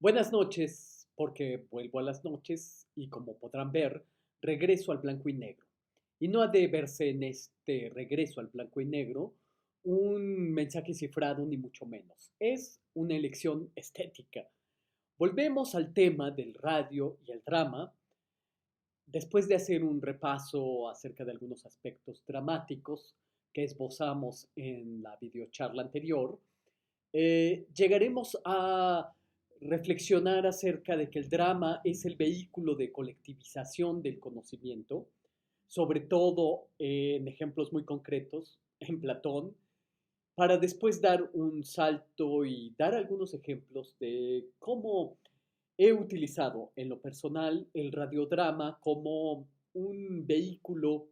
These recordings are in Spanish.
Buenas noches, porque vuelvo a las noches y como podrán ver, regreso al blanco y negro. Y no ha de verse en este regreso al blanco y negro un mensaje cifrado ni mucho menos. Es una elección estética. Volvemos al tema del radio y el drama. Después de hacer un repaso acerca de algunos aspectos dramáticos que esbozamos en la videocharla anterior, llegaremos a reflexionar acerca de que el drama es el vehículo de colectivización del conocimiento, sobre todo en ejemplos muy concretos, en Platón, para después dar un salto y dar algunos ejemplos de cómo he utilizado en lo personal el radiodrama como un vehículo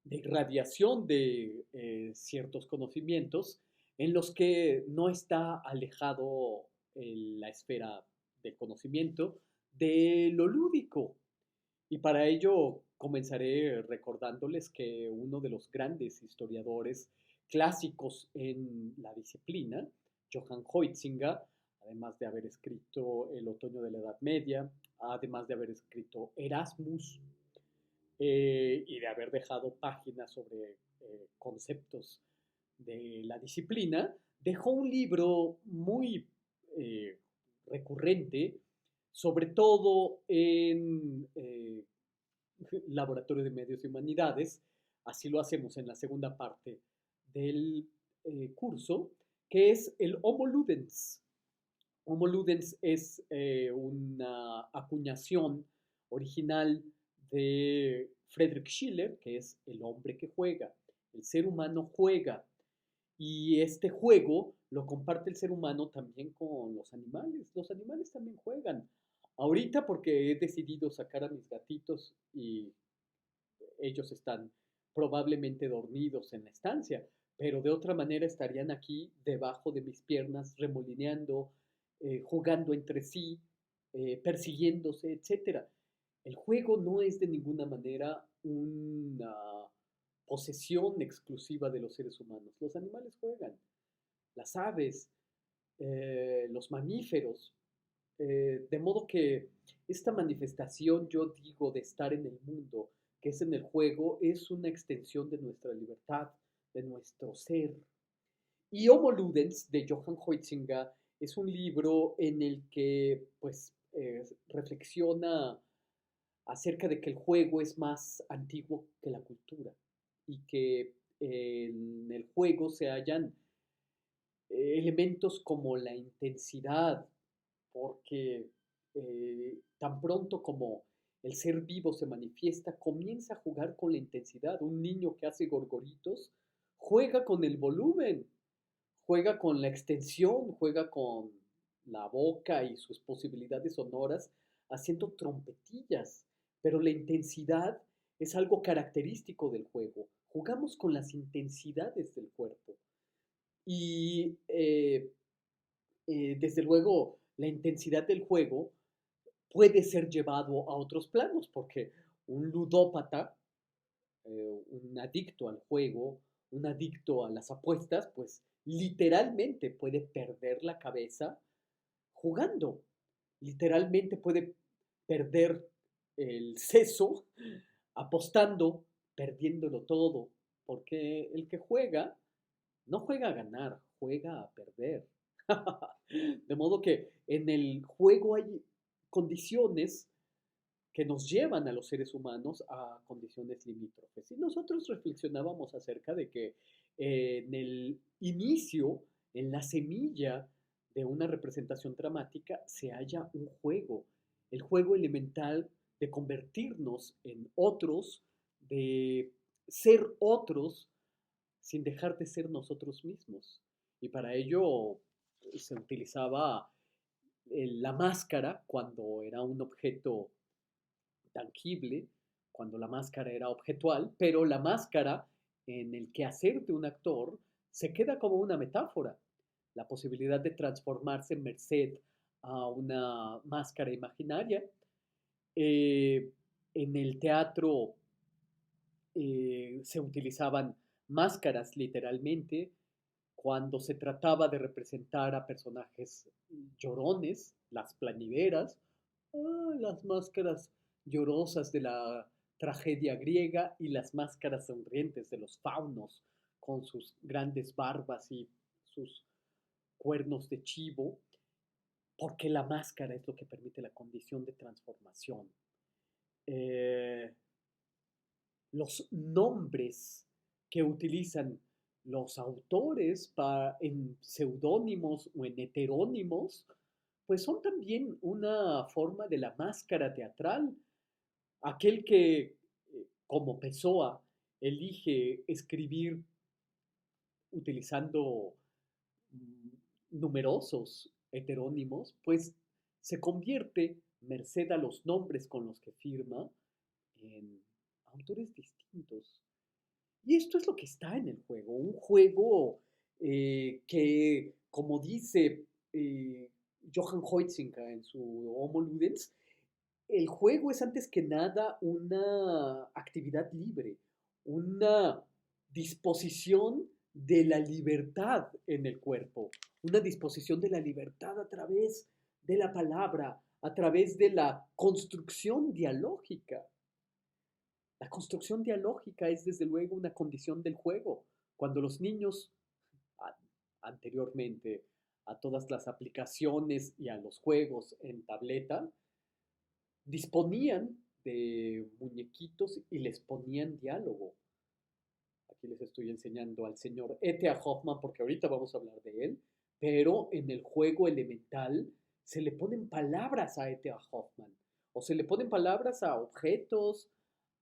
de irradiación de ciertos conocimientos en los que no está alejado la esfera del conocimiento de lo lúdico. Y para ello comenzaré recordándoles que uno de los grandes historiadores clásicos en la disciplina, Johann Huizinga, además de haber escrito El otoño de la Edad Media, además de haber escrito Erasmus, y de haber dejado páginas sobre conceptos de la disciplina, dejó un libro muy eh, recurrente, sobre todo en Laboratorio de Medios y Humanidades, así lo hacemos en la segunda parte del curso, que es el Homo Ludens. Homo Ludens es una acuñación original de Friedrich Schiller, que es el hombre que juega. El ser humano juega y este juego lo comparte el ser humano también con los animales. Los animales también juegan. Ahorita porque he decidido sacar a mis gatitos y ellos están probablemente dormidos en la estancia, pero de otra manera estarían aquí debajo de mis piernas, remolineando, jugando entre sí, persiguiéndose, etcétera. El juego no es de ninguna manera una posesión exclusiva de los seres humanos. Los animales juegan, las aves, los mamíferos, de modo que esta manifestación, yo digo, de estar en el mundo, que es en el juego, es una extensión de nuestra libertad, de nuestro ser. Y Homo Ludens, de Johann Huizinga, es un libro en el que, pues, reflexiona acerca de que el juego es más antiguo que la cultura y que en el juego se hallan elementos como la intensidad, porque tan pronto como el ser vivo se manifiesta, comienza a jugar con la intensidad. Un niño que hace gorgoritos juega con el volumen, juega con la extensión, juega con la boca y sus posibilidades sonoras, haciendo trompetillas. Pero la intensidad es algo característico del juego. Jugamos con las intensidades del cuerpo. Y desde luego, la intensidad del juego puede ser llevado a otros planos, porque un ludópata, un adicto al juego, un adicto a las apuestas, pues literalmente puede perder la cabeza jugando, literalmente puede perder el seso apostando, perdiéndolo todo, porque el que juega no juega a ganar, juega a perder. De modo que en el juego hay condiciones que nos llevan a los seres humanos a condiciones limítrofes. Y nosotros reflexionábamos acerca de que en el inicio, en la semilla de una representación dramática, se halla un juego, el juego elemental de convertirnos en otros, de ser otros sin dejar de ser nosotros mismos. Y para ello se utilizaba la máscara cuando era un objeto tangible, cuando la máscara era objetual, pero la máscara en el quehacer de un actor se queda como una metáfora, la posibilidad de transformarse merced a una máscara imaginaria. Eh, en el teatro se utilizaban máscaras literalmente cuando se trataba de representar a personajes llorones, las plañideras, las máscaras llorosas de la tragedia griega y las máscaras sonrientes de los faunos con sus grandes barbas y sus cuernos de chivo, porque la máscara es lo que permite la condición de transformación. Eh, los nombres que utilizan los autores en seudónimos o en heterónimos, pues son también una forma de la máscara teatral. Aquel que, como Pessoa, elige escribir utilizando mm, numerosos heterónimos, pues se convierte, merced a los nombres con los que firma, en autores distintos. Y esto es lo que está en el juego, un juego que, como dice Johann Huizinga en su Homo Ludens, el juego es antes que nada una actividad libre, una disposición de la libertad en el cuerpo, una disposición de la libertad a través de la palabra, a través de la construcción dialógica. La construcción dialógica es desde luego una condición del juego. Cuando los niños, anteriormente a todas las aplicaciones y a los juegos en tableta, disponían de muñequitos y les ponían diálogo. Aquí les estoy enseñando al señor E.T.A. Hoffman porque ahorita vamos a hablar de él, pero en el juego elemental se le ponen palabras a E.T.A. Hoffman o se le ponen palabras a objetos,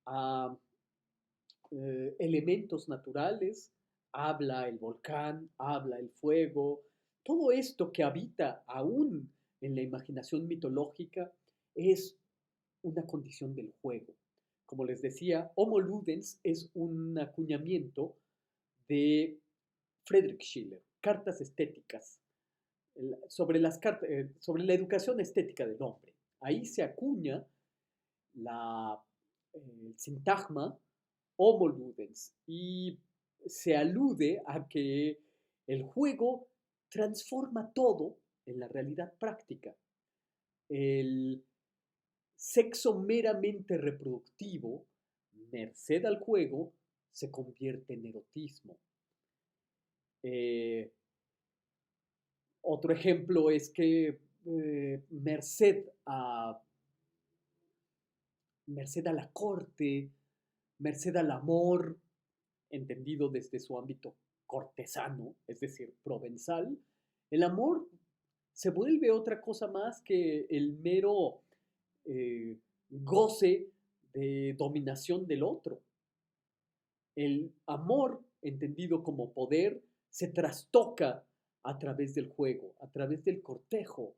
a elementos naturales, habla el volcán, habla el fuego, todo esto que habita aún en la imaginación mitológica es una condición del juego. Como les decía, Homo Ludens es un acuñamiento de Friedrich Schiller, cartas estéticas, sobre la educación estética del hombre. Ahí se acuña el sintagma Homo Ludens y se alude a que el juego transforma todo en la realidad práctica. El sexo meramente reproductivo, merced al juego, se convierte en erotismo. Eh, Otro ejemplo es que merced a la corte, merced al amor, entendido desde su ámbito cortesano, es decir, provenzal, el amor se vuelve otra cosa más que el mero goce de dominación del otro. El amor, entendido como poder, se trastoca a través del juego, a través del cortejo,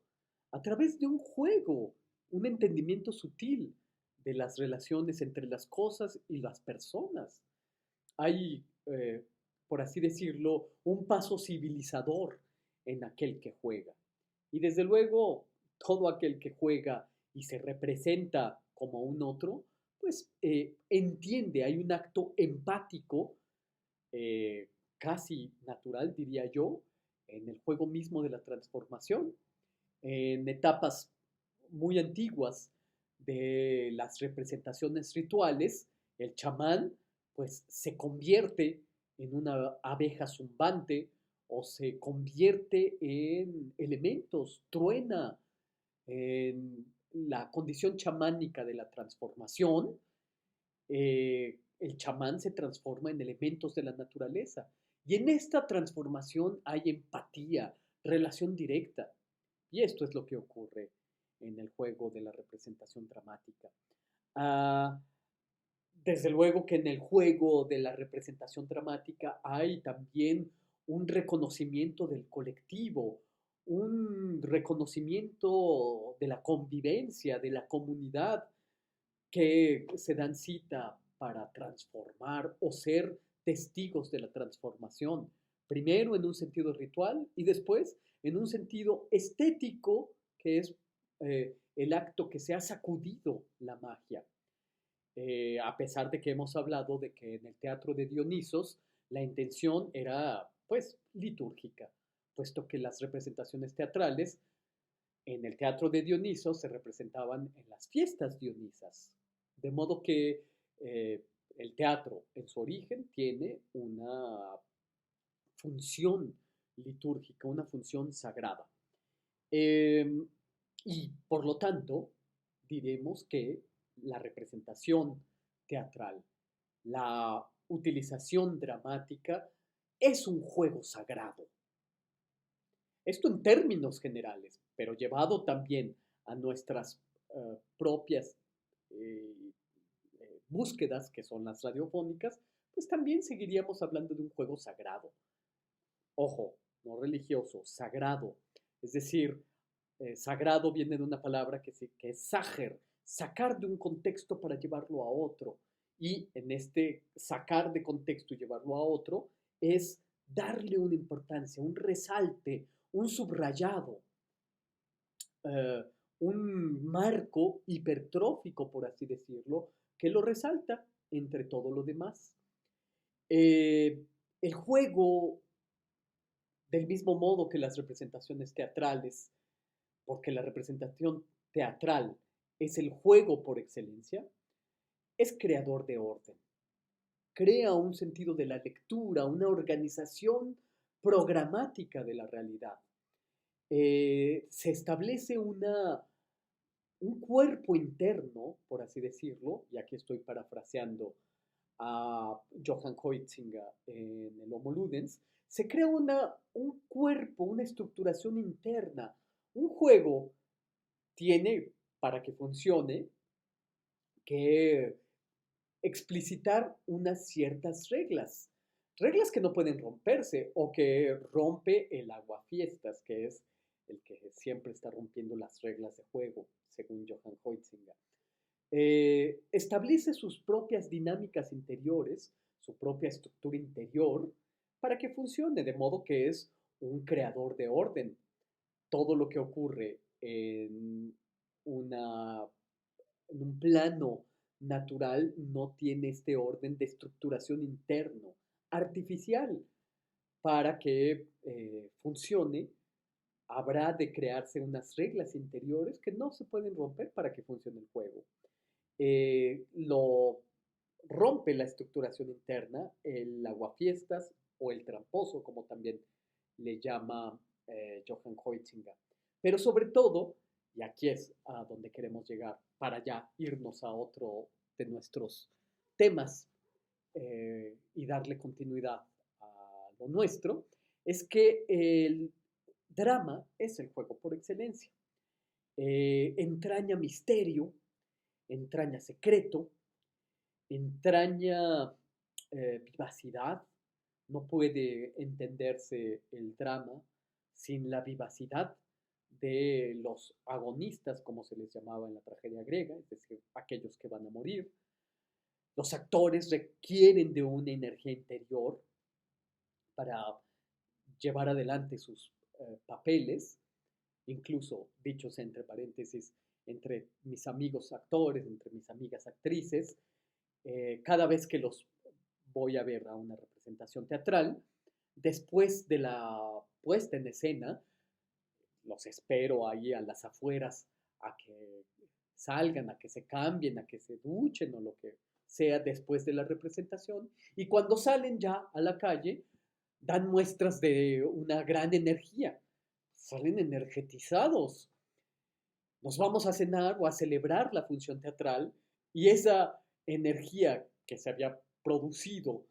a través de un juego, un entendimiento sutil de las relaciones entre las cosas y las personas. Hay, por así decirlo, un paso civilizador en aquel que juega. Y desde luego, todo aquel que juega y se representa como un otro, pues entiende, hay un acto empático, eh, casi natural, diría yo, en el juego mismo de la transformación. En etapas muy antiguas de las representaciones rituales, el chamán pues se convierte en una abeja zumbante o se convierte en elementos, truena en la condición chamánica de la transformación. El chamán se transforma en elementos de la naturaleza. Y en esta transformación hay empatía, relación directa. Y esto es lo que ocurre en el juego de la representación dramática. Ah, Desde luego que en el juego de la representación dramática hay también un reconocimiento del colectivo, un reconocimiento de la convivencia, de la comunidad, que se dan cita para transformar o ser testigos de la transformación, primero en un sentido ritual y después en un sentido estético, que es el acto que se ha sacudido la magia. A pesar de que hemos hablado de que en el teatro de Dionisos la intención era pues, litúrgica, puesto que las representaciones teatrales en el teatro de Dioniso se representaban en las fiestas dionisas, de modo que eh, el teatro en su origen tiene una función litúrgica, una función sagrada. Eh, y por lo tanto, diremos que la representación teatral, la utilización dramática, es un juego sagrado. Esto en términos generales, pero llevado también a nuestras propias eh, búsquedas, que son las radiofónicas, pues también seguiríamos hablando de un juego sagrado. Ojo, no religioso, sagrado. Es decir, sagrado viene de una palabra que es sager, sacar de un contexto para llevarlo a otro. Y en este sacar de contexto y llevarlo a otro es darle una importancia, un resalte, un subrayado, eh, un marco hipertrófico, por así decirlo, que lo resalta entre todo lo demás. El juego, del mismo modo que las representaciones teatrales, porque la representación teatral es el juego por excelencia, es creador de orden. Crea un sentido de la lectura, una organización programática de la realidad. Se establece un cuerpo interno, por así decirlo, y aquí estoy parafraseando a Johann Huizinga en el Homo Ludens, se crea un cuerpo, una estructuración interna. Un juego tiene, para que funcione, que explicitar unas ciertas reglas. Reglas que no pueden romperse o que rompe el aguafiestas, que es el que siempre está rompiendo las reglas de juego, según Johann Huizinga. Establece sus propias dinámicas interiores, su propia estructura interior, para que funcione, de modo que es un creador de orden. Todo lo que ocurre una, en un plano natural no tiene este orden de estructuración interno, artificial. Para que funcione, habrá de crearse unas reglas interiores que no se pueden romper para que funcione el juego. Lo rompe la estructuración interna, el aguafiestas o el tramposo, como también le llama Johann Huizinga. Pero sobre todo, y aquí es a donde queremos llegar, para ya irnos a otro de nuestros temas y darle continuidad a lo nuestro, es que el drama es el juego por excelencia. Entraña misterio, entraña secreto, entraña vivacidad. No puede entenderse el drama sin la vivacidad de los agonistas, como se les llamaba en la tragedia griega, es decir, aquellos que van a morir. Los actores requieren de una energía interior para llevar adelante sus papeles, incluso dichos entre paréntesis, entre mis amigos actores, entre mis amigas actrices, cada vez que los voy a ver a una representación teatral, después de la puesta en escena, los espero ahí a las afueras a que salgan, a que se cambien, a que se duchen o lo que sea después de la representación. Y cuando salen ya a la calle, dan muestras de una gran energía, salen energetizados. Nos vamos a cenar o a celebrar la función teatral y esa energía que se había producido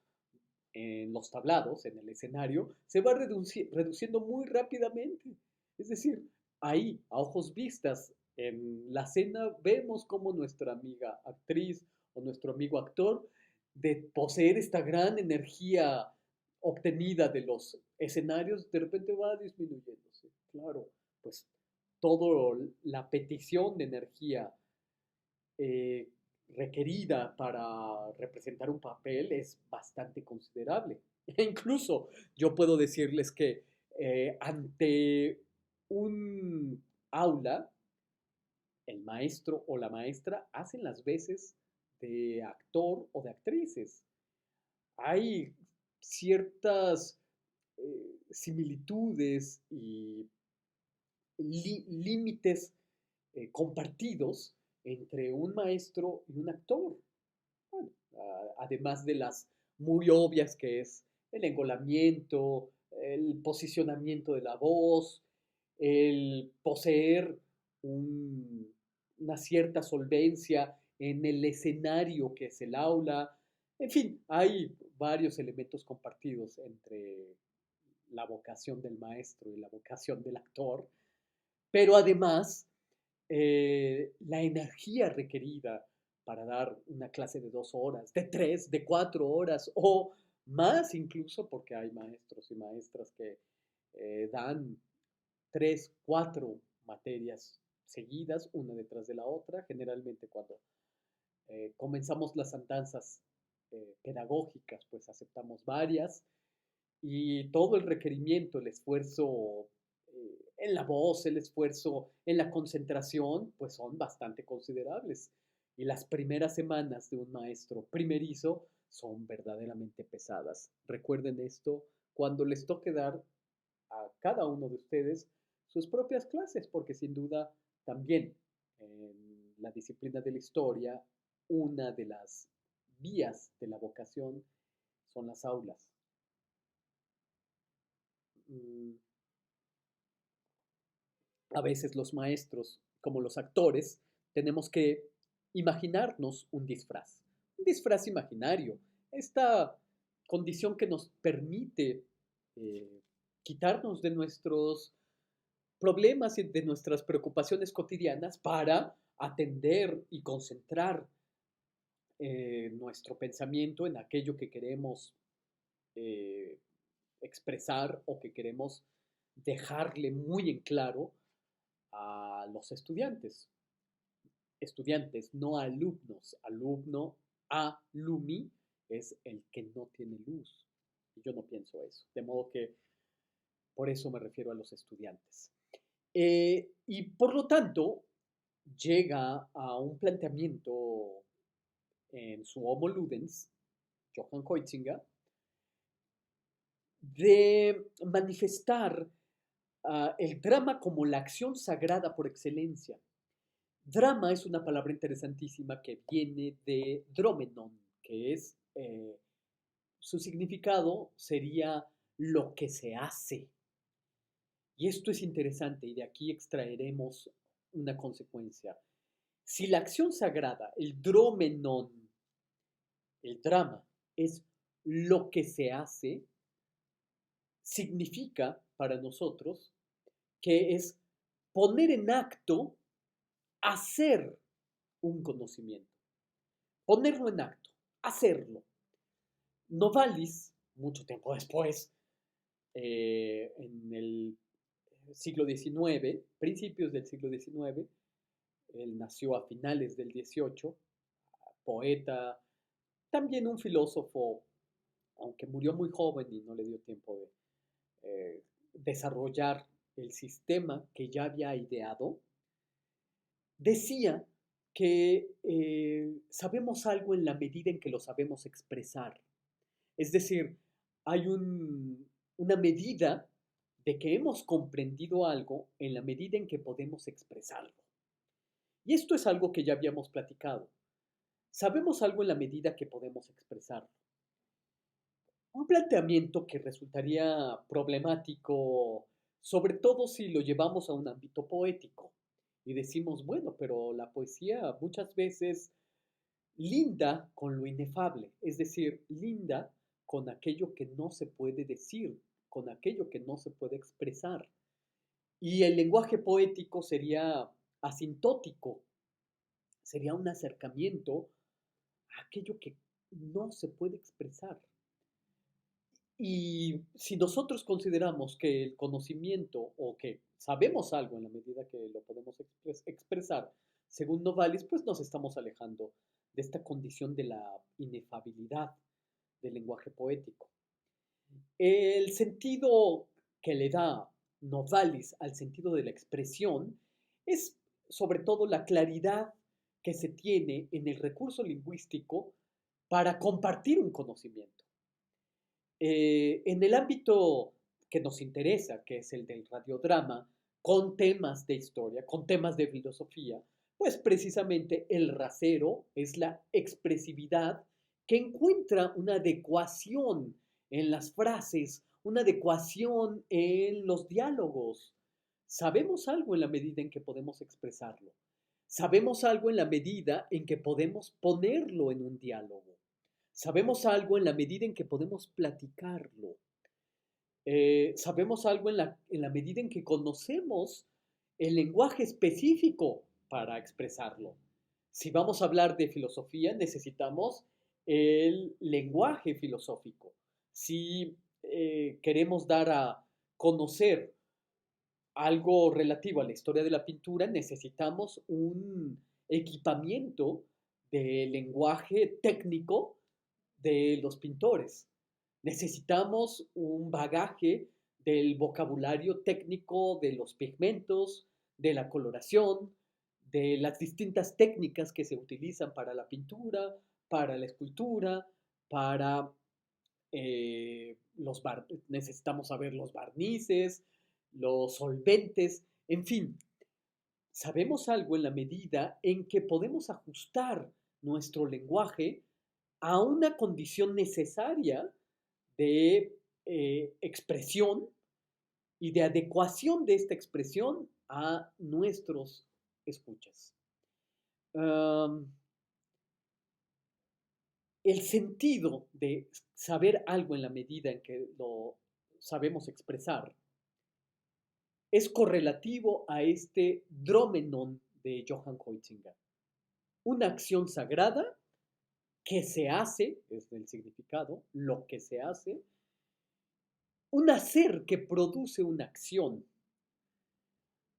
en los tablados, en el escenario, se va reduciendo muy rápidamente. Es decir, ahí, a ojos vistas, en la cena, vemos cómo nuestra amiga actriz o nuestro amigo actor, de poseer esta gran energía obtenida de los escenarios, de repente va disminuyéndose. Claro, pues toda la petición de energía eh, requerida para representar un papel es bastante considerable. E incluso yo puedo decirles que ante un aula, el maestro o la maestra hacen las veces de actor o de actrices. Hay ciertas similitudes y límites compartidos entre un maestro y un actor. Bueno, además de las muy obvias que es el engolamiento, el posicionamiento de la voz, el poseer un- una cierta solvencia en el escenario que es el aula. En fin, hay varios elementos compartidos entre la vocación del maestro y la vocación del actor, pero además la energía requerida para dar una clase de 2 horas, de 3, de 4 horas o más incluso, porque hay maestros y maestras que dan 3, 4 materias seguidas, una detrás de la otra, generalmente cuando comenzamos las andanzas pedagógicas, pues aceptamos varias y todo el requerimiento, el esfuerzo en la voz, el esfuerzo en la concentración, pues son bastante considerables. Y las primeras semanas de un maestro primerizo son verdaderamente pesadas. Recuerden esto cuando les toque dar a cada uno de ustedes sus propias clases, porque sin duda también en la disciplina de la historia, una de las vías de la vocación son las aulas. Mm, a veces los maestros, como los actores, tenemos que imaginarnos un disfraz imaginario, esta condición que nos permite eh, quitarnos de nuestros problemas y de nuestras preocupaciones cotidianas para atender y concentrar nuestro pensamiento en aquello que queremos eh, expresar o que queremos dejarle muy en claro a los estudiantes. Estudiantes, no alumnos. Alumno, alumi, es el que no tiene luz. Y yo no pienso eso. De modo que por eso me refiero a los estudiantes. Y por lo tanto, llega a un planteamiento en su Homo Ludens, Johann Huizinga, de manifestar el drama como la acción sagrada por excelencia. Drama es una palabra interesantísima que viene de dromenon, que es, su significado sería lo que se hace. Y esto es interesante y de aquí extraeremos una consecuencia. Si la acción sagrada, el dromenon, el drama, es lo que se hace, significa para nosotros que es poner en acto, hacer un conocimiento, ponerlo en acto, hacerlo. Novalis, mucho tiempo después, en el siglo XIX, principios del siglo XIX, él nació a finales del XVIII, poeta, también un filósofo, aunque murió muy joven y no le dio tiempo de desarrollar el sistema que ya había ideado, decía que sabemos algo en la medida en que lo sabemos expresar. Es decir, hay una medida de que hemos comprendido algo en la medida en que podemos expresarlo. Y esto es algo que ya habíamos platicado. Sabemos algo en la medida que podemos expresarlo. Un planteamiento que resultaría problemático, sobre todo si lo llevamos a un ámbito poético y decimos, bueno, pero la poesía muchas veces linda con lo inefable, es decir, linda con aquello que no se puede decir, con aquello que no se puede expresar. Y el lenguaje poético sería asintótico, sería un acercamiento a aquello que no se puede expresar. Y si nosotros consideramos que el conocimiento o que sabemos algo en la medida que lo podemos expresar, según Novalis, pues nos estamos alejando de esta condición de la inefabilidad del lenguaje poético. El sentido que le da Novalis al sentido de la expresión es sobre todo la claridad que se tiene en el recurso lingüístico para compartir un conocimiento. En el ámbito que nos interesa, que es el del radiodrama, con temas de historia, con temas de filosofía, pues precisamente el rasero es la expresividad que encuentra una adecuación en las frases, una adecuación en los diálogos. Sabemos algo en la medida en que podemos expresarlo. Sabemos algo en la medida en que podemos ponerlo en un diálogo. Sabemos algo en la medida en que podemos platicarlo. Sabemos algo en la medida en que conocemos el lenguaje específico para expresarlo. Si vamos a hablar de filosofía, necesitamos el lenguaje filosófico. Si queremos dar a conocer algo relativo a la historia de la pintura, necesitamos un equipamiento de lenguaje técnico de los pintores. Necesitamos un bagaje del vocabulario técnico de los pigmentos, de la coloración, de las distintas técnicas que se utilizan para la pintura, para la escultura, para necesitamos saber los barnices, los solventes, en fin, sabemos algo en la medida en que podemos ajustar nuestro lenguaje a una condición necesaria de expresión y de adecuación de esta expresión a nuestros escuchas. Um, el sentido de saber algo en la medida en que lo sabemos expresar es correlativo a este dromenon de Johann Huizinga. Una acción sagrada que se hace, es el significado, lo que se hace, un hacer que produce una acción.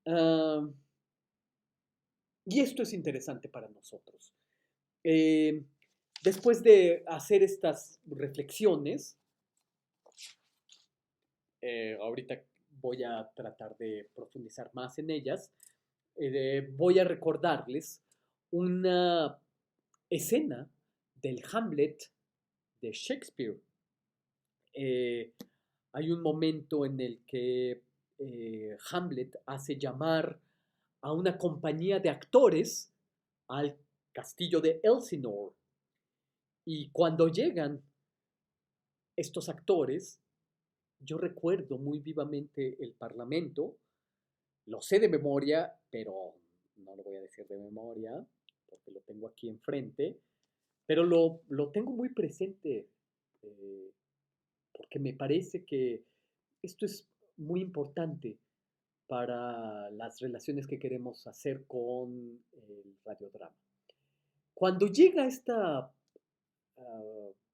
Uh, y esto es interesante para nosotros. Después de hacer estas reflexiones, ahorita voy a tratar de profundizar más en ellas, voy a recordarles una escena del Hamlet de Shakespeare. Hay un momento en el que Hamlet hace llamar a una compañía de actores al castillo de Elsinore. Y cuando llegan estos actores, yo recuerdo muy vivamente el Parlamento, lo sé de memoria, pero no lo voy a decir de memoria, porque lo tengo aquí enfrente, pero lo tengo muy presente, eh, porque me parece que esto es muy importante para las relaciones que queremos hacer con el radiodrama. Cuando llega esta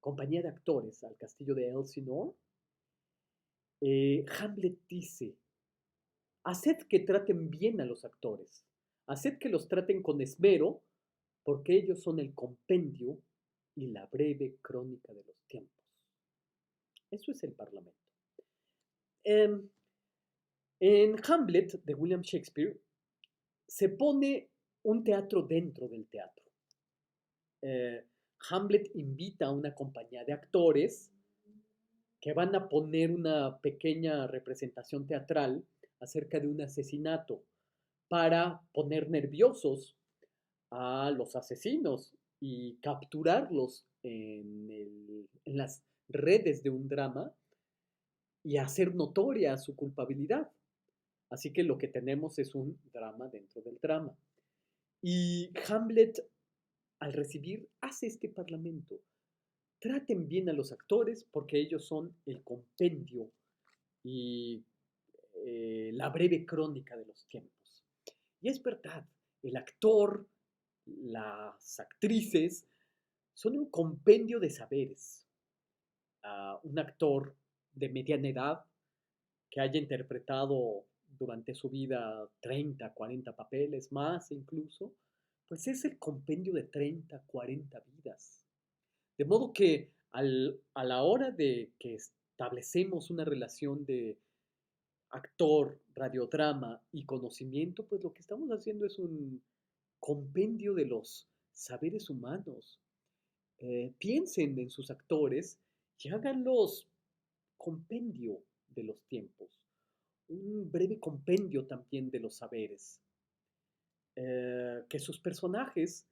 compañía de actores al castillo de Elsinore, Hamlet dice, haced que traten bien a los actores, haced que los traten con esmero, porque ellos son el compendio y la breve crónica de los tiempos. Eso es el Parlamento. En Hamlet de William Shakespeare se pone un teatro dentro del teatro. Hamlet invita a una compañía de actores que van a poner una pequeña representación teatral acerca de un asesinato para poner nerviosos a los asesinos y capturarlos en las redes de un drama y hacer notoria su culpabilidad. Así que lo que tenemos es un drama dentro del drama. Y Hamlet, al recibir, hace este parlamento. Traten bien a los actores porque ellos son el compendio y la breve crónica de los tiempos. Y es verdad, el actor, las actrices, son un compendio de saberes. Un actor de mediana edad que haya interpretado durante su vida 30, 40 papeles, más incluso, pues es el compendio de 30, 40 vidas. De modo que a la hora de que establecemos una relación de actor, radiodrama y conocimiento, pues lo que estamos haciendo es un compendio de los saberes humanos. Piensen en sus actores y háganlos compendio de los tiempos, un breve compendio también de los saberes, que sus personajes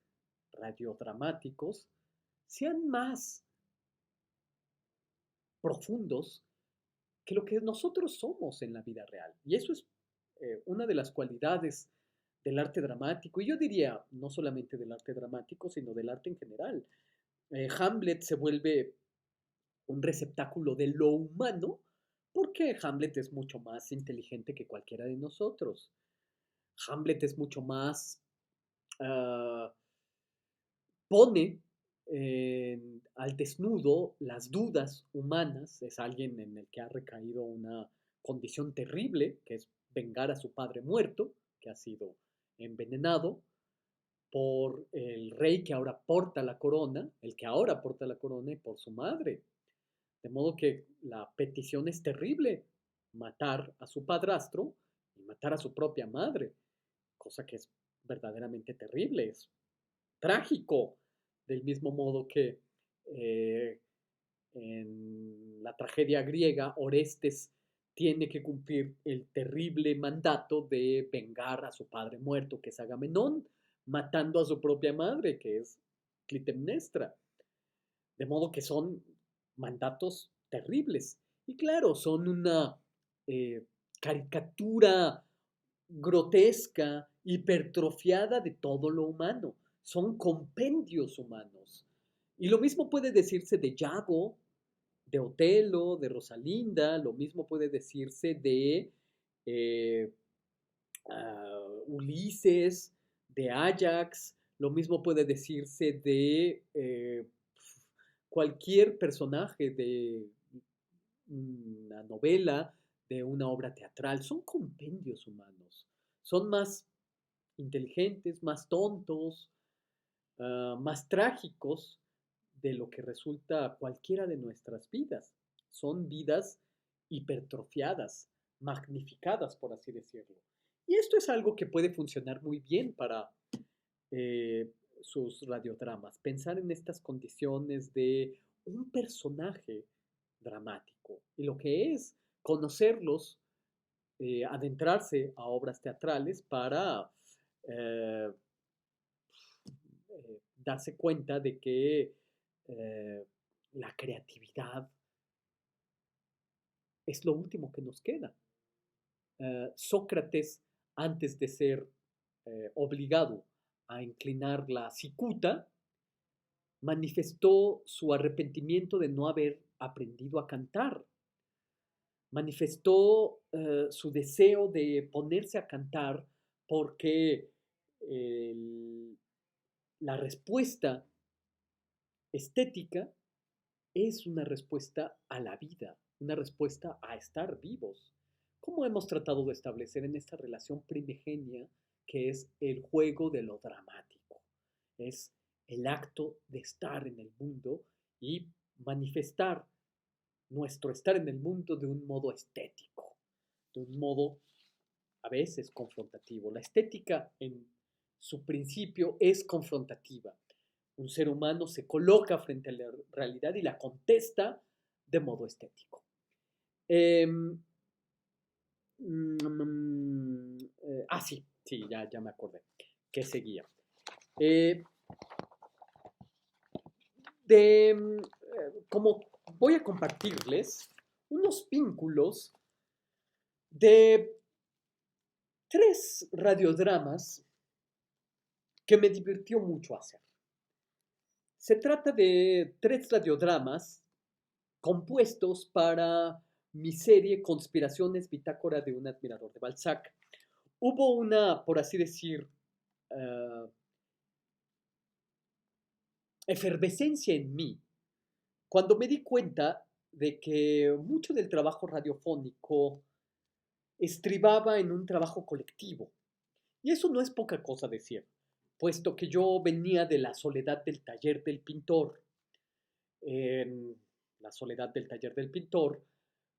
radiodramáticos sean más profundos que lo que nosotros somos en la vida real. Y eso es una de las cualidades del arte dramático, y yo diría no solamente del arte dramático, sino del arte en general. Hamlet se vuelve un receptáculo de lo humano porque Hamlet es mucho más inteligente que cualquiera de nosotros. Hamlet es mucho más uh, pone al desnudo las dudas humanas. Es alguien en el que ha recaído una condición terrible, que es vengar a su padre muerto, que ha sido envenenado por el rey que ahora porta la corona, el que ahora porta la corona, y por su madre. De modo que la petición es terrible, matar a su padrastro y matar a su propia madre, cosa que es verdaderamente terrible, es trágico, del mismo modo que eh, en la tragedia griega Orestes tiene que cumplir el terrible mandato de vengar a su padre muerto, que es Agamenón, matando a su propia madre, que es Clitemnestra. De modo que son mandatos terribles. Y claro, son una eh, caricatura grotesca, hipertrofiada de todo lo humano. Son compendios humanos. Y lo mismo puede decirse de Yago, de Otelo, de Rosalinda, lo mismo puede decirse de eh, Ulises, de Ajax, lo mismo puede decirse de cualquier personaje de una novela, de una obra teatral. Son compendios humanos. Son más inteligentes, más tontos, más trágicos de lo que resulta cualquiera de nuestras vidas. Son vidas hipertrofiadas, magnificadas, por así decirlo. Y esto es algo que puede funcionar muy bien para eh, sus radiodramas. Pensar en estas condiciones de un personaje dramático y lo que es conocerlos, adentrarse a obras teatrales para eh, darse cuenta de que la creatividad es lo último que nos queda. Sócrates, antes de ser obligado a inclinar la cicuta, manifestó su arrepentimiento de no haber aprendido a cantar. Manifestó su deseo de ponerse a cantar porque el, la respuesta estética es una respuesta a la vida, una respuesta a estar vivos. ¿Cómo hemos tratado de establecer en esta relación primigenia que es el juego de lo dramático? Es el acto de estar en el mundo y manifestar nuestro estar en el mundo de un modo estético, de un modo a veces confrontativo. La estética en su principio es confrontativa. Un ser humano se coloca frente a la realidad y la contesta de modo estético. Eh, sí, sí, ya me acordé. ¿Qué seguía? Eh, como voy a compartirles unos vínculos de 3 radiodramas que me divirtió mucho hacer. Se trata de 3 radiodramas compuestos para mi serie Conspiraciones, Bitácora de un admirador de Balzac. Hubo una, por así decir, uh, efervescencia en mí cuando me di cuenta de que mucho del trabajo radiofónico estribaba en un trabajo colectivo. Y eso no es poca cosa decir, puesto que yo venía de la soledad del taller del pintor. En la soledad del taller del pintor,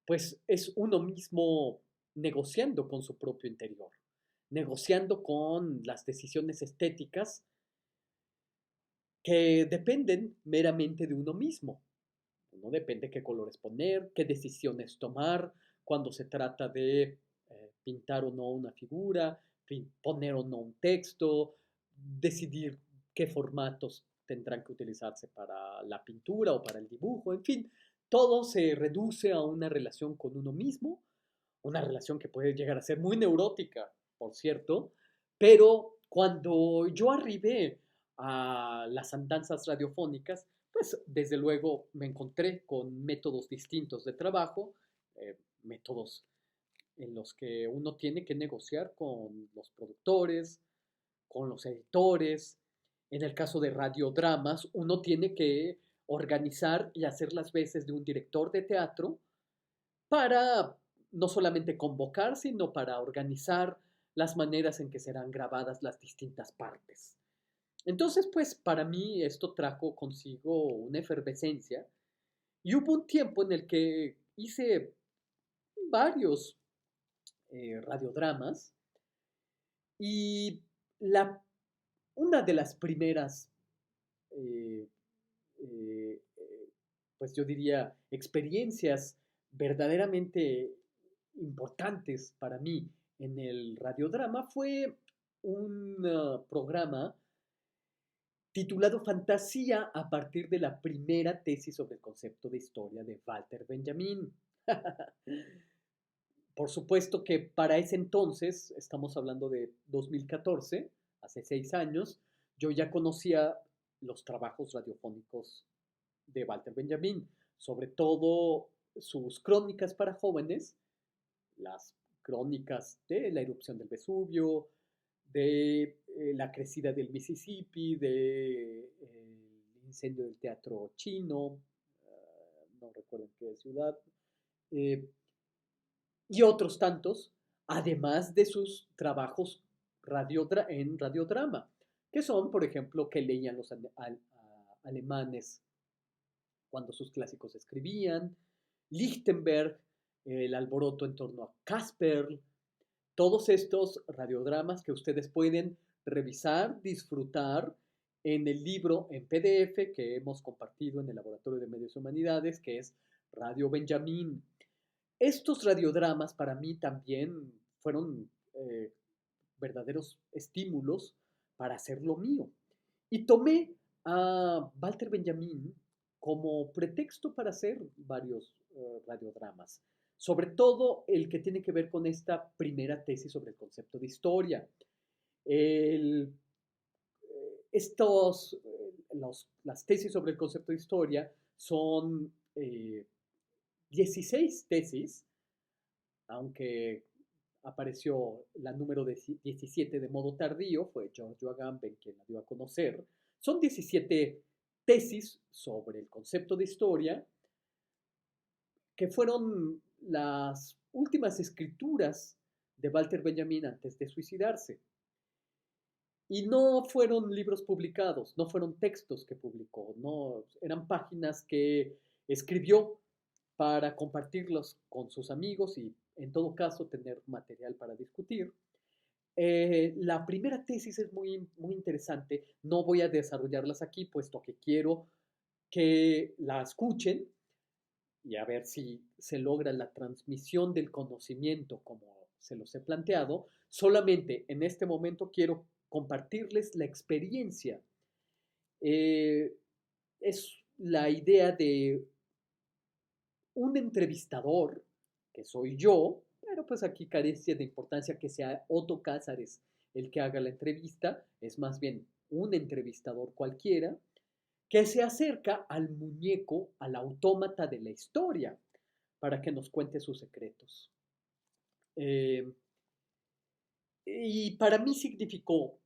pues es uno mismo negociando con su propio interior, negociando con las decisiones estéticas que dependen meramente de uno mismo. No depende qué colores poner, qué decisiones tomar, cuando se trata de pintar o no una figura, poner o no un texto, decidir qué formatos tendrán que utilizarse para la pintura o para el dibujo, en fin, todo se reduce a una relación con uno mismo, una relación que puede llegar a ser muy neurótica, por cierto, pero cuando yo arribé a las andanzas radiofónicas, pues desde luego me encontré con métodos distintos de trabajo, métodos en los que uno tiene que negociar con los productores, con los editores. En el caso de radiodramas, uno tiene que organizar y hacer las veces de un director de teatro para no solamente convocar, sino para organizar las maneras en que serán grabadas las distintas partes. Entonces, pues para mí esto trajo consigo una efervescencia y hubo un tiempo en el que hice varios radiodramas y la, una de las primeras, eh, eh, pues yo diría, experiencias verdaderamente importantes para mí en el radiodrama fue un programa titulado Fantasía a partir de la primera tesis sobre el concepto de historia de Walter Benjamin. Por supuesto que para ese entonces, estamos hablando de 2014, hace 6 años, yo ya conocía los trabajos radiofónicos de Walter Benjamin, sobre todo sus crónicas para jóvenes, las crónicas de la erupción del Vesubio, de la crecida del Mississippi, del incendio del teatro chino, no recuerdo en qué ciudad, eh, y otros tantos, además de sus trabajos en radiodrama, que son, por ejemplo, que leían los alemanes cuando sus clásicos escribían, Lichtenberg, el alboroto en torno a Casper, todos estos radiodramas que ustedes pueden revisar, disfrutar en el libro en PDF que hemos compartido en el Laboratorio de Medios y Humanidades, que es Radio Benjamín. Estos radiodramas para mí también fueron verdaderos estímulos para hacer lo mío. Y tomé a Walter Benjamin como pretexto para hacer varios radiodramas, sobre todo el que tiene que ver con esta primera tesis sobre el concepto de historia. El, las tesis sobre el concepto de historia son 16 tesis, aunque apareció la número 17 de modo tardío, fue Giorgio Agamben quien la dio a conocer. Son 17 tesis sobre el concepto de historia que fueron las últimas escrituras de Walter Benjamin antes de suicidarse. Y no fueron libros publicados, no fueron textos que publicó, no, eran páginas que escribió para compartirlos con sus amigos y en todo caso tener material para discutir. La primera tesis es muy, muy interesante, no voy a desarrollarlas aquí puesto que quiero que la escuchen y a ver si se logra la transmisión del conocimiento como se los he planteado. Solamente en este momento quiero compartirles la experiencia. Es la idea de un entrevistador, que soy yo, pero pues aquí carece de importancia que sea Otto Cázares el que haga la entrevista, es más bien un entrevistador cualquiera, que se acerca al muñeco, al autómata de la historia, para que nos cuente sus secretos. Eh, y para mí significó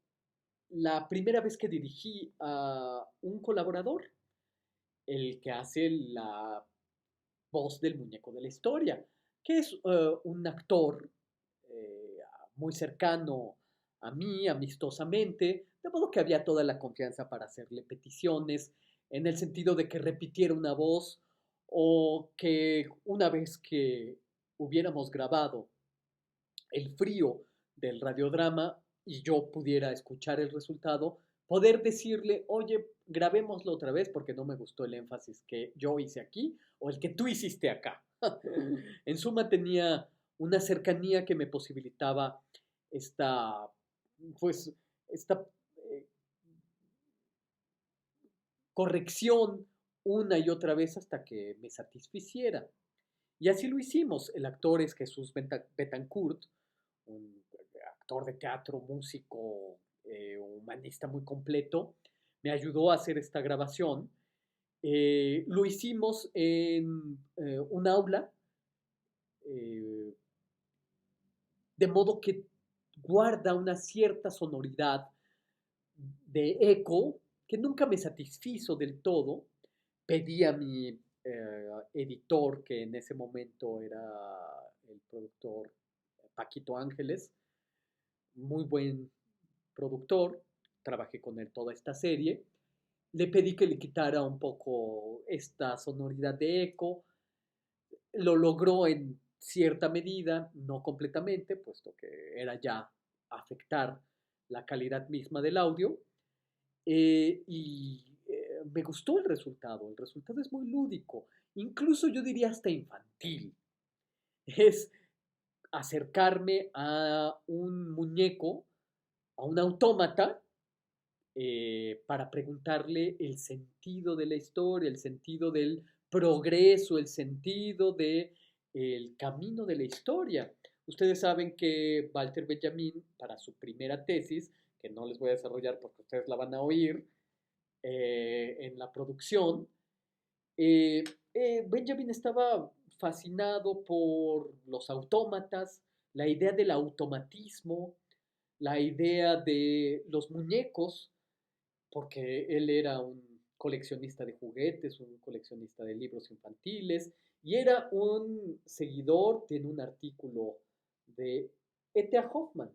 la primera vez que dirigí a un colaborador, el que hace la voz del muñeco de la historia, que es un actor eh, muy cercano a mí, amistosamente, de modo que había toda la confianza para hacerle peticiones, en el sentido de que repitiera una voz o que una vez que hubiéramos grabado el frío del radiodrama y yo pudiera escuchar el resultado, poder decirle, oye, grabémoslo otra vez porque no me gustó el énfasis que yo hice aquí o el que tú hiciste acá. En suma, tenía una cercanía que me posibilitaba esta, pues, esta eh, corrección una y otra vez hasta que me satisficiera. Y así lo hicimos. El actor es Jesús Betancourt, un actor de teatro, músico, humanista muy completo. Me ayudó a hacer esta grabación. Lo hicimos en un aula, eh, de modo que guarda una cierta sonoridad de eco que nunca me satisfizo del todo. Pedí a mi editor, que en ese momento era el productor Paquito Ángeles, muy buen productor, trabajé con él toda esta serie. Le pedí que le quitara un poco esta sonoridad de eco. Lo logró en cierta medida, no completamente, puesto que era ya afectar la calidad misma del audio. Me gustó el resultado. El resultado es muy lúdico, incluso yo diría hasta infantil. Es acercarme a un muñeco, a un autómata, para preguntarle el sentido de la historia, el sentido del progreso, el sentido del camino de la historia. Ustedes saben que Walter Benjamin, para su primera tesis, que no les voy a desarrollar porque ustedes la van a oír en la producción, eh, Benjamin estaba fascinado por los autómatas, la idea del automatismo, la idea de los muñecos, porque él era un coleccionista de juguetes, un coleccionista de libros infantiles, y era un seguidor, tiene un artículo de E.T.A. Hoffman.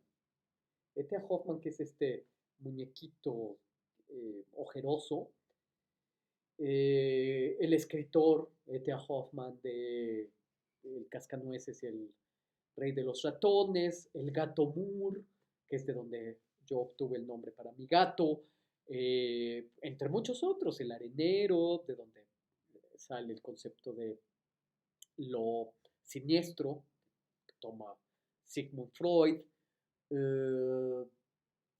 E.T.A. Hoffman, que es este muñequito ojeroso, el escritor E.T.A. Hoffman de El Cascanueces y el Rey de los Ratones, el gato Moore, que es de donde yo obtuve el nombre para mi gato, entre muchos otros, el arenero, de donde sale el concepto de lo siniestro, que toma Sigmund Freud, eh,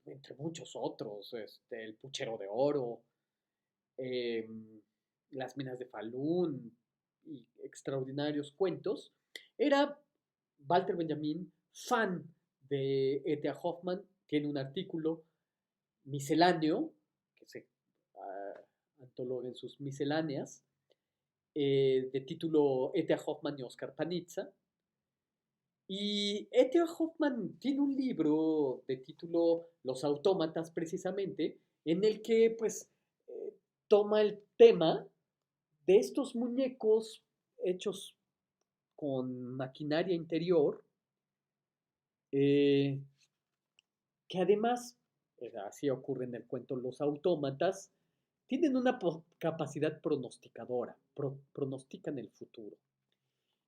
entre muchos otros, el puchero de oro, eh, las minas de Falun y extraordinarios cuentos. Era Walter Benjamin fan de E.T.A. Hoffman, tiene un artículo misceláneo que se antologa en sus misceláneas, de título E.T.A. Hoffman y Oscar Panizza. Y E.T.A. Hoffman tiene un libro de título Los autómatas, precisamente, en el que pues eh, toma el tema de estos muñecos hechos con maquinaria interior, eh, que además, así ocurre en el cuento, los autómatas tienen una capacidad pronosticadora, pronostican el futuro.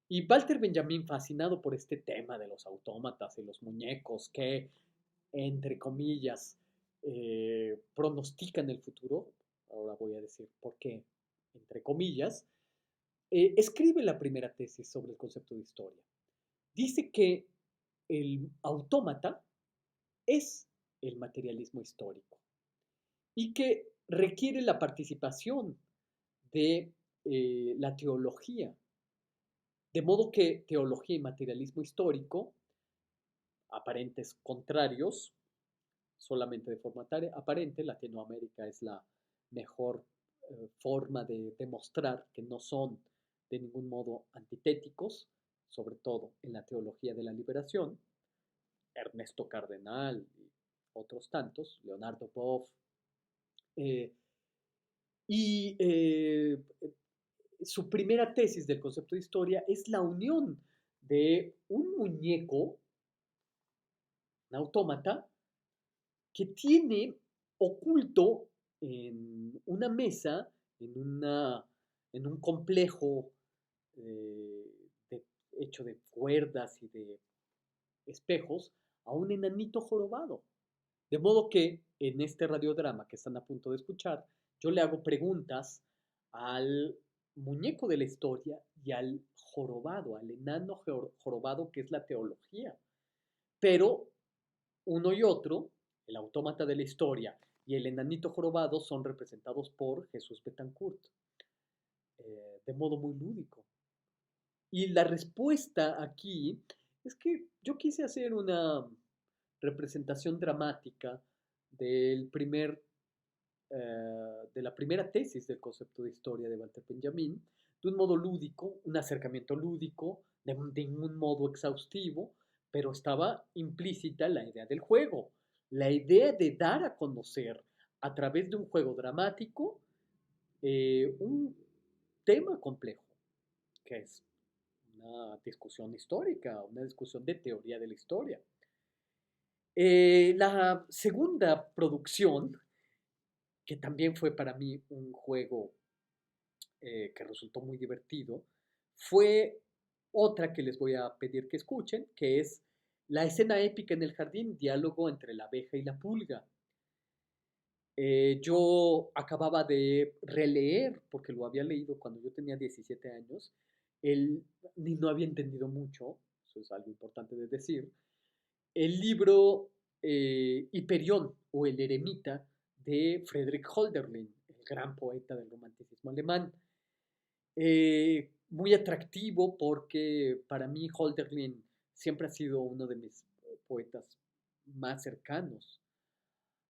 Y Walter Benjamin, fascinado por este tema de los autómatas y los muñecos que, entre comillas, pronostican el futuro, ahora voy a decir por qué, entre comillas, escribe la primera tesis sobre el concepto de historia. Dice que el autómata es el materialismo histórico y que requiere la participación de la teología. De modo que teología y materialismo histórico, aparentes contrarios, solamente de forma aparente, Latinoamérica es la mejor forma de demostrar que no son de ningún modo antitéticos, sobre todo en la teología de la liberación. Ernesto Cardenal y otros tantos, Leonardo Boff, eh, y su primera tesis del concepto de historia es la unión de un muñeco, un autómata, que tiene oculto en una mesa, en un complejo eh, hecho de cuerdas y de espejos, a un enanito jorobado. De modo que en este radiodrama que están a punto de escuchar, yo le hago preguntas al muñeco de la historia y al jorobado, al enano jorobado que es la teología. Pero uno y otro, el autómata de la historia y el enanito jorobado, son representados por Jesús Betancourt, de modo muy lúdico. Y la respuesta aquí es que yo quise hacer una representación dramática del de la primera tesis del concepto de historia de Walter Benjamin, de un modo lúdico, un acercamiento lúdico, de un modo exhaustivo, pero estaba implícita la idea del juego, la idea de dar a conocer a través de un juego dramático un tema complejo, que es una discusión histórica, una discusión de teoría de la historia. La segunda producción, que también fue para mí un juego que resultó muy divertido, fue otra que les voy a pedir que escuchen, que es la escena épica en el jardín, diálogo entre la abeja y la pulga. Yo acababa de releer, porque lo había leído cuando yo tenía 17 años, ni no había entendido mucho, eso es algo importante de decir, el libro Hiperión o El Eremita de Friedrich Hölderlin, el gran poeta del romanticismo alemán. Muy atractivo porque para mí Hölderlin siempre ha sido uno de mis poetas más cercanos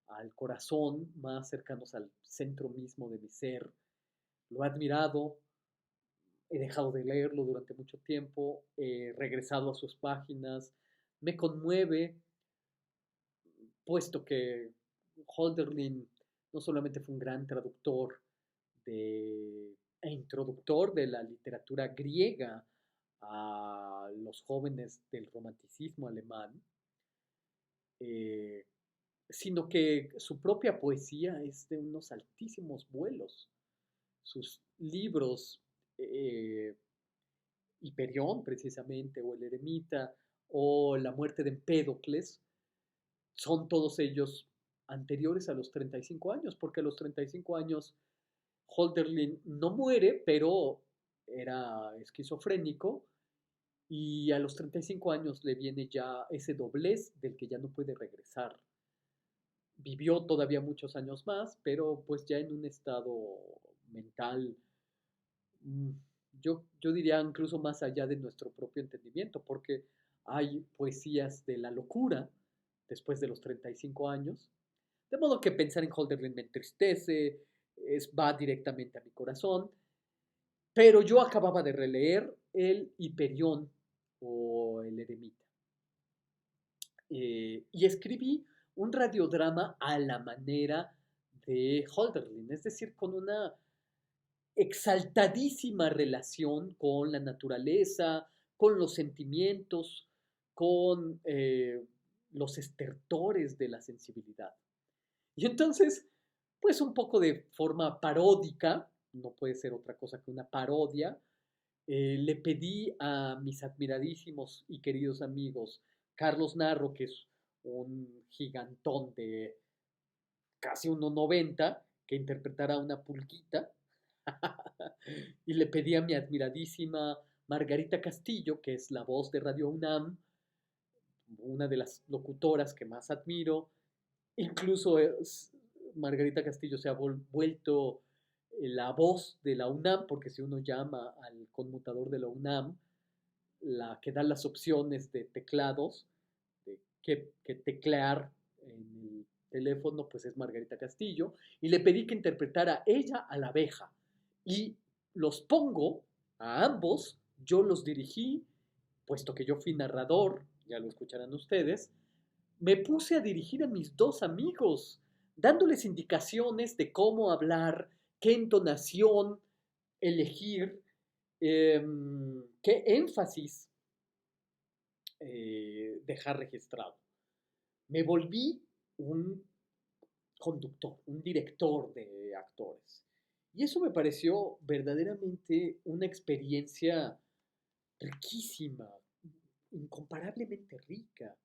al corazón, más cercanos al centro mismo de mi ser. Lo he admirado, he dejado de leerlo durante mucho tiempo, he regresado a sus páginas, me conmueve, puesto que Hölderlin no solamente fue un gran traductor e introductor de la literatura griega a los jóvenes del romanticismo alemán, eh, sino que su propia poesía es de unos altísimos vuelos. Sus libros, eh, Hiperión precisamente, o El Eremita, o La muerte de Empédocles, son todos ellos anteriores a los 35 años, porque a los 35 años Holderlin no muere, pero era esquizofrénico y a los 35 años le viene ya ese doblez del que ya no puede regresar. Vivió todavía muchos años más, pero pues ya en un estado mental, mm, yo diría incluso más allá de nuestro propio entendimiento, porque hay poesías de la locura después de los 35 años. De modo que pensar en Holderlin me entristece, va directamente a mi corazón. Pero yo acababa de releer el Hiperión o el Eremita. Y escribí un radiodrama a la manera de Holderlin, es decir, con una exaltadísima relación con la naturaleza, con los sentimientos, con los estertores de la sensibilidad. Y entonces, pues un poco de forma paródica, no puede ser otra cosa que una parodia, le pedí a mis admiradísimos y queridos amigos, Carlos Narro, que es un gigantón de casi 1,90, que interpretara una pulguita, y le pedí a mi admiradísima Margarita Castillo, que es la voz de Radio UNAM, una de las locutoras que más admiro. Incluso Margarita Castillo se ha vuelto la voz de la UNAM, porque si uno llama al conmutador de la UNAM, la que da las opciones de teclados, de qué teclear en el teléfono, pues es Margarita Castillo, y le pedí que interpretara ella a la abeja. Y los pongo a ambos, yo los dirigí, puesto que yo fui narrador, ya lo escucharán ustedes, me puse a dirigir a mis dos amigos, dándoles indicaciones de cómo hablar, qué entonación elegir, qué énfasis dejar registrado. Me volví un conductor, un director de actores. Y eso me pareció verdaderamente una experiencia riquísima, incomparablemente rica.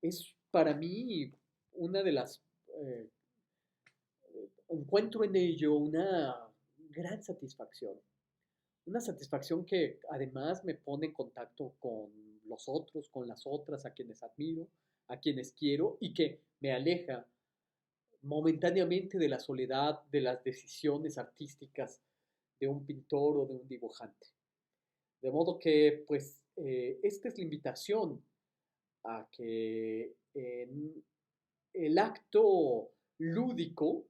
Es para mí una de las... Eh, encuentro en ello una gran satisfacción. Una satisfacción que además me pone en contacto con los otros, con las otras, a quienes admiro, a quienes quiero y que me aleja momentáneamente de la soledad, de las decisiones artísticas de un pintor o de un dibujante. De modo que, pues, esta es la invitación a que en el acto lúdico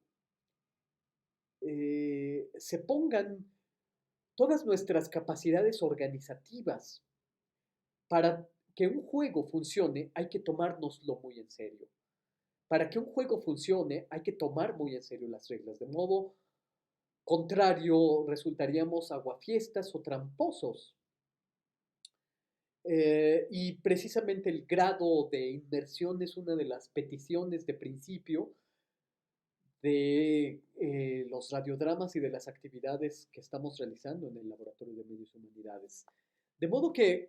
se pongan todas nuestras capacidades organizativas. Para que un juego funcione hay que tomárnoslo muy en serio. Para que un juego funcione hay que tomar muy en serio las reglas. De modo contrario, resultaríamos aguafiestas o tramposos. Y precisamente el grado de inmersión es una de las peticiones de principio de los radiodramas y de las actividades que estamos realizando en el Laboratorio de Medios y Humanidades. De modo que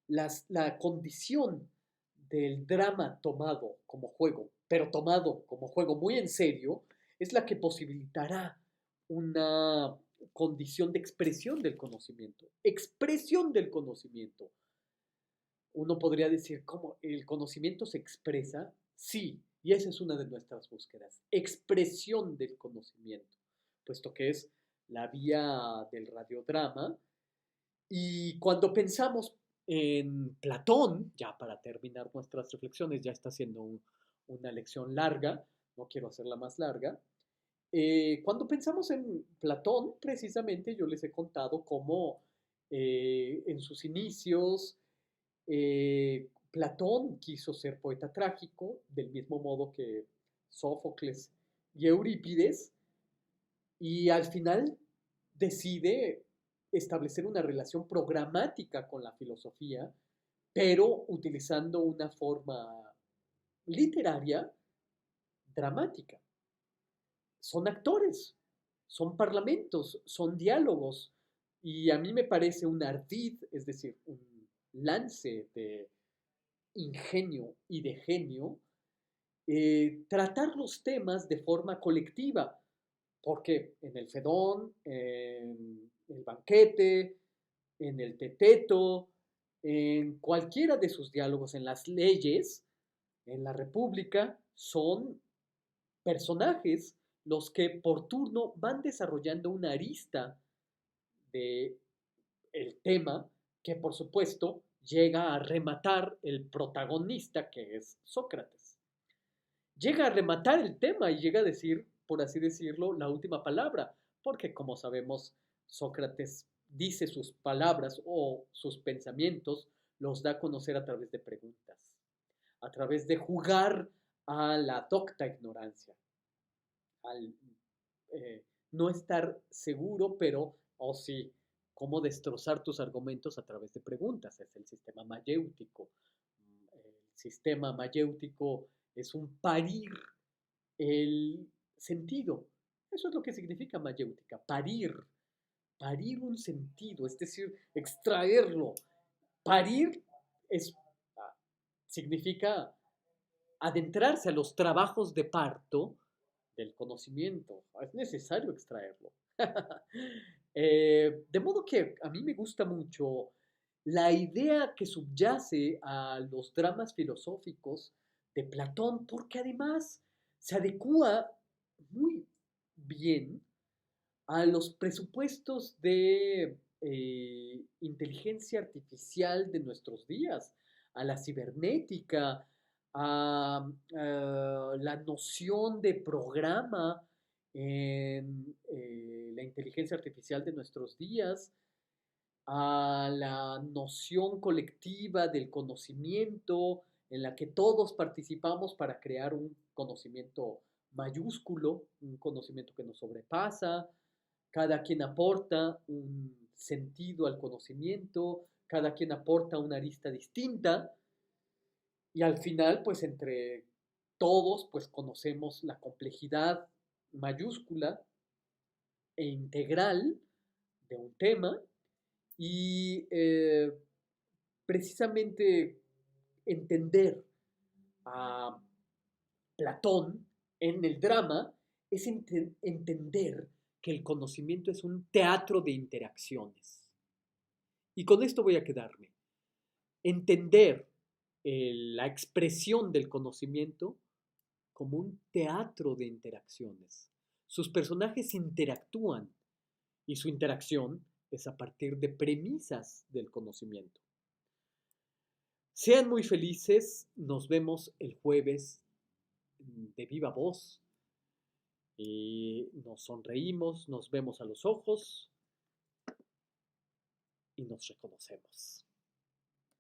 la condición del drama tomado como juego, pero tomado como juego muy en serio, es la que posibilitará una condición de expresión del conocimiento. Expresión del conocimiento. Uno podría decir, ¿cómo el conocimiento se expresa? Sí, y esa es una de nuestras búsquedas. Expresión del conocimiento, puesto que es la vía del radiodrama. Y cuando pensamos en Platón, ya para terminar nuestras reflexiones, ya está siendo una lección larga, no quiero hacerla más larga. Cuando pensamos en Platón, precisamente yo les he contado cómo en sus inicios Platón quiso ser poeta trágico, del mismo modo que Sófocles y Eurípides, y al final decide establecer una relación programática con la filosofía, pero utilizando una forma literaria dramática. Son actores, son parlamentos, son diálogos, y a mí me parece un ardid, es decir, un lance de ingenio y de genio, tratar los temas de forma colectiva, porque en el Fedón, en el banquete, en el teteto, en cualquiera de sus diálogos, en las leyes, en la República, son personajes los que por turno van desarrollando una arista de el tema que por supuesto llega a rematar el protagonista que es Sócrates. Llega a rematar el tema y llega a decir, por así decirlo, la última palabra, porque como sabemos, Sócrates dice sus palabras o sus pensamientos, los da a conocer a través de preguntas, a través de jugar a la docta ignorancia, al no estar seguro, pero, oh sí, cómo destrozar tus argumentos a través de preguntas. Es el sistema mayéutico. El sistema mayéutico es un parir el sentido. Eso es lo que significa mayéutica, parir un sentido, es decir, extraerlo. Parir es, significa adentrarse a los trabajos de parto del conocimiento. Es necesario extraerlo. De modo que a mí me gusta mucho la idea que subyace a los dramas filosóficos de Platón, porque además se adecua muy bien a los presupuestos de inteligencia artificial de nuestros días, a la cibernética, a la noción de programa en la inteligencia artificial de nuestros días, a la noción colectiva del conocimiento en la que todos participamos para crear un conocimiento mayúsculo, un conocimiento que nos sobrepasa, cada quien aporta un sentido al conocimiento, cada quien aporta una arista distinta y al final, pues entre todos, pues conocemos la complejidad mayúscula e integral de un tema y precisamente entender a Platón en el drama es entender que el conocimiento es un teatro de interacciones. Y con esto voy a quedarme. Entender la expresión del conocimiento como un teatro de interacciones. Sus personajes interactúan y su interacción es a partir de premisas del conocimiento. Sean muy felices, nos vemos el jueves de viva voz y nos sonreímos, nos vemos a los ojos y nos reconocemos.